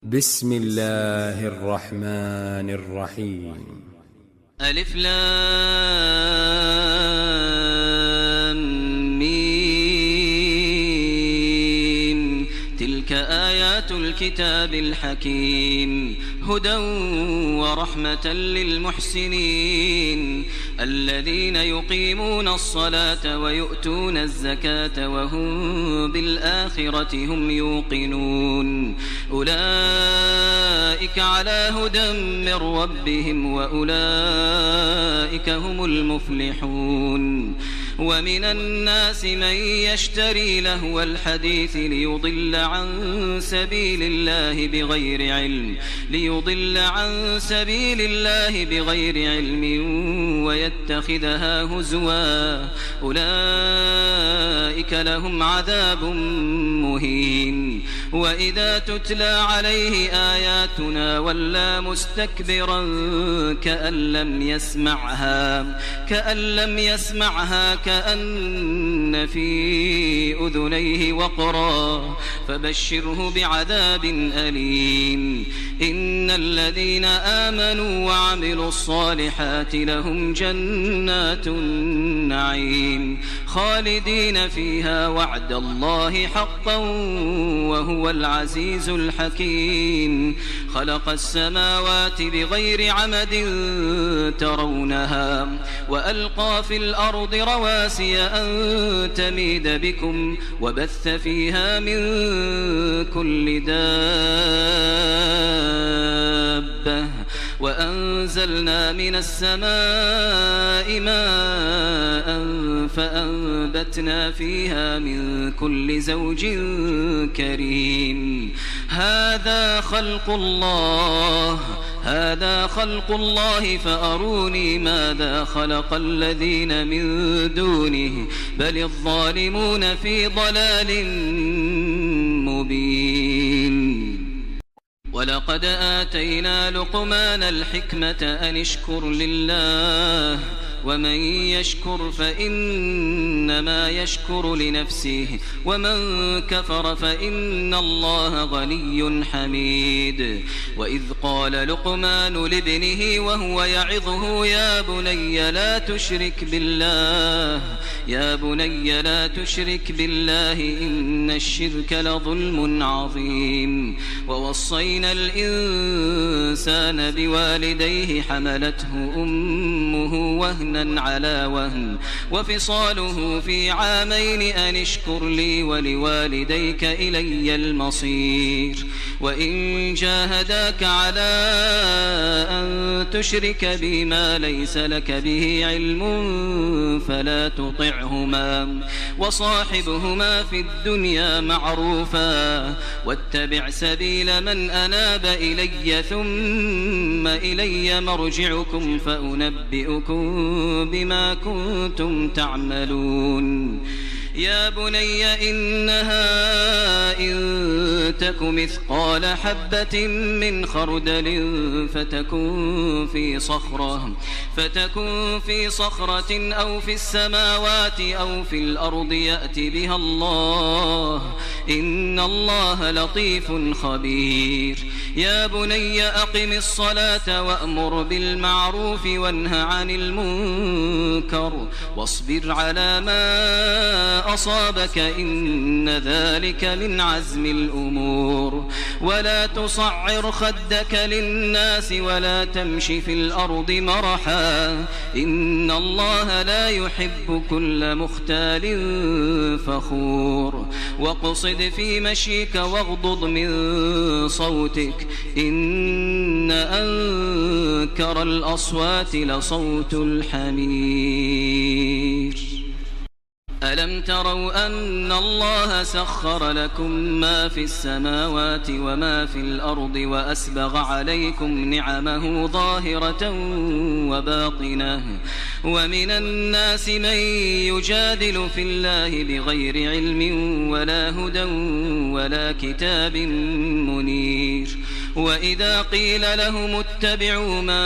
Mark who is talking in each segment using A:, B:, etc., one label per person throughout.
A: بسم الله الرحمن الرحيم.
B: ألف لام ميم. تلك آيات الكتاب الحكيم هدى ورحمة للمحسنين الذين يقيمون الصلاة ويؤتون الزكاة وهم بالآخرة هم يوقنون أولئك على هدى من ربهم وأولئك هم المفلحون. ومن الناس من يشتري لهو الحديث ليضل عن سبيل الله بغير علم ويتخذها هزوا أولئك لهم عذاب مهين. وإذا تتلى عليه آياتنا ولى مستكبرا كأن لم يسمعها كأن في أذنيه وقرا فبشره بعذاب أليم. إن الذين آمنوا وعملوا الصالحات لهم جنات النعيم خالدين فيها وعد الله حقا وهو العزيز الحكيم. خلق السماوات بغير عمد ترونها وألقى في الأرض رواسي أن تميد بكم وبث فيها من كل دابة وأنزلنا من السماء ماء فأنبتنا فيها من كل زوج كريم. هذا خلق الله فأروني ماذا خلق الذين من دونه بل الظالمون في ضلال مبين. ولقد آتينا لقمان الحكمة أن اشكر لله ومن يشكر فإنما يشكر لنفسه ومن كفر فإن الله غني حميد. وإذ قال لقمان لابنه وهو يعظه يا بني لا تشرك بالله إن الشرك لظلم عظيم. ووصينا الإنسان بوالديه حملته أمه وهنا على وهن وفصاله في عامين أن اشكر لي ولوالديك إلي المصير. وإن جاهداك على أن تشرك بي ما ليس لك به علم فلا تطعهما وصاحبهما في الدنيا معروفا واتبع سبيل من أناب إلي ثم إلي مرجعكم فأنبئكم بما كنتم تعملون. يا بني إنها إن تك مثقال حبة من خردل فتكن في صخرة أو في السماوات أو في الأرض يأت بها الله إن الله لطيف خبير. يا بني أقم الصلاة وأمر بالمعروف وانه عن المنكر واصبر على ما أصابك إن ذلك من عزم الأمور. ولا تصعر خدك للناس ولا تمش في الأرض مرحا إن الله لا يحب كل مختال فخور. واقصد في مشيك واغضض من صوتك إن أنكر الأصوات لصوت الحمير. ألم تروا أن الله سخر لكم ما في السماوات وما في الأرض وأسبغ عليكم نعمه ظاهرة وباطنة ومن الناس من يجادل في الله بغير علم ولا هدى ولا كتاب منير. وإذا قيل لهم اتبعوا ما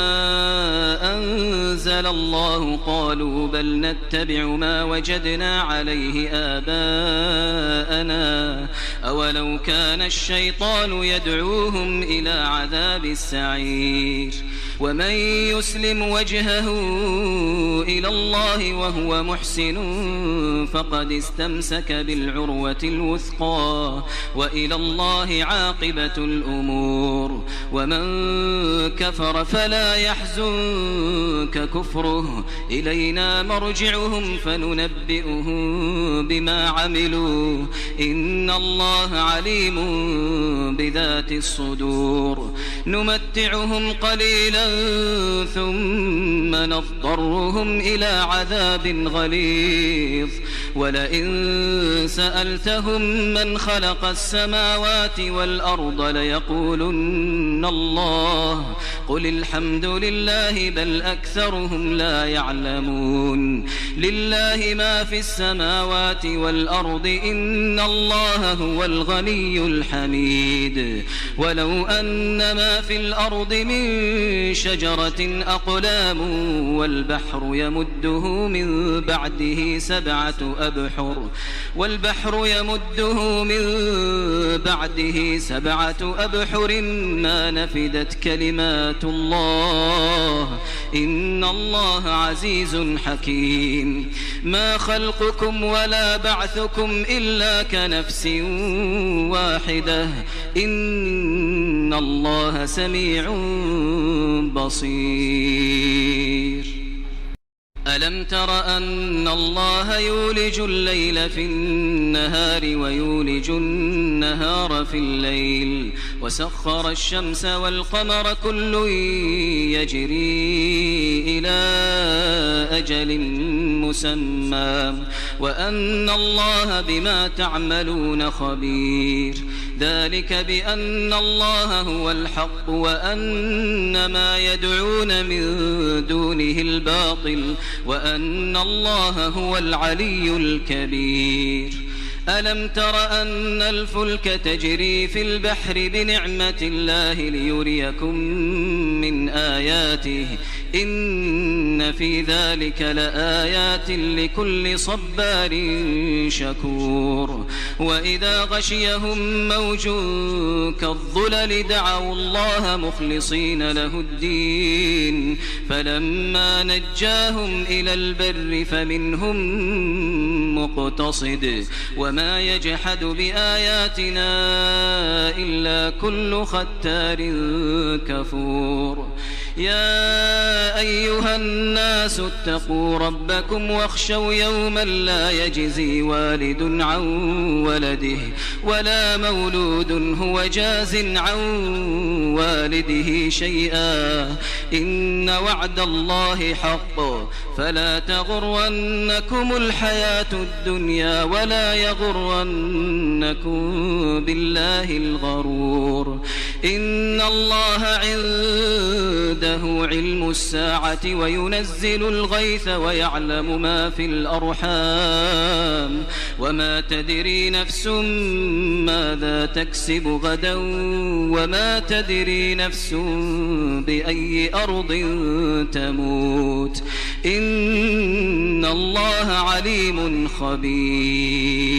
B: أنزل الله قالوا بل نتبع ما وجدنا عليه آباءنا أولو كان الشيطان يدعوهم إلى عذاب السعير ومن يسلم وجهه إلى الله وهو محسن فقد استمسك بالعروة الوثقى وإلى الله عاقبة الأمور ومن كفر فلا يحزنك كفره إلينا مرجعهم فننبئهم بما عملوا إن الله عليم بذات الصدور نمتعهم قليلا ثم نضطرهم إلى عذاب غليظ ولئن سألتهم من خلق السماوات والأرض ليقولن الله قل الحمد لله بل أكثرهم لا يعلمون لله ما في السماوات والأرض إن الله هو الغني الحميد ولو أن ما في الأرض من شجرة أقلام والبحر يمده من بعده سبعة أبحر ما نفدت كلمات الله إن الله عزيز حكيم ما خلقكم ولا بعثكم إلا كنفس واحدة إن الله سميع بصير ألم تر أن الله يولج الليل في النهار ويولج النهار في الليل وسخر الشمس والقمر كل يجري إلى أجل مسمى وأن الله بما تعملون خبير ذلك بأن الله هو الحق وأن ما يدعون من دونه الباطل وأن الله هو العلي الكبير ألم تر أن الفلك تجري في البحر بنعمة الله ليريكم من آياته إن في ذلك لآيات لكل صبار شكور وإذا غشيهم موج كالظلل دعوا الله مخلصين له الدين فلما نجاهم إلى البر فمنهم مقتصد وما يجحد بآياتنا إلا كل ختار كفور يا أيها الناس اتقوا ربكم واخشوا يوما لا يجزي والد عن ولده ولا مولود هو جاز عن والده شيئا إن وعد الله حق فلا تغرنكم الحياة الدنيا ولا يغرنكم بالله الغرور إن الله عنده علم الساعة وينزل الغيث ويعلم ما في الأرحام وما تدري نفس ماذا تكسب غدا وما تدري نفس بأي أرض تموت إن الله عليم خبير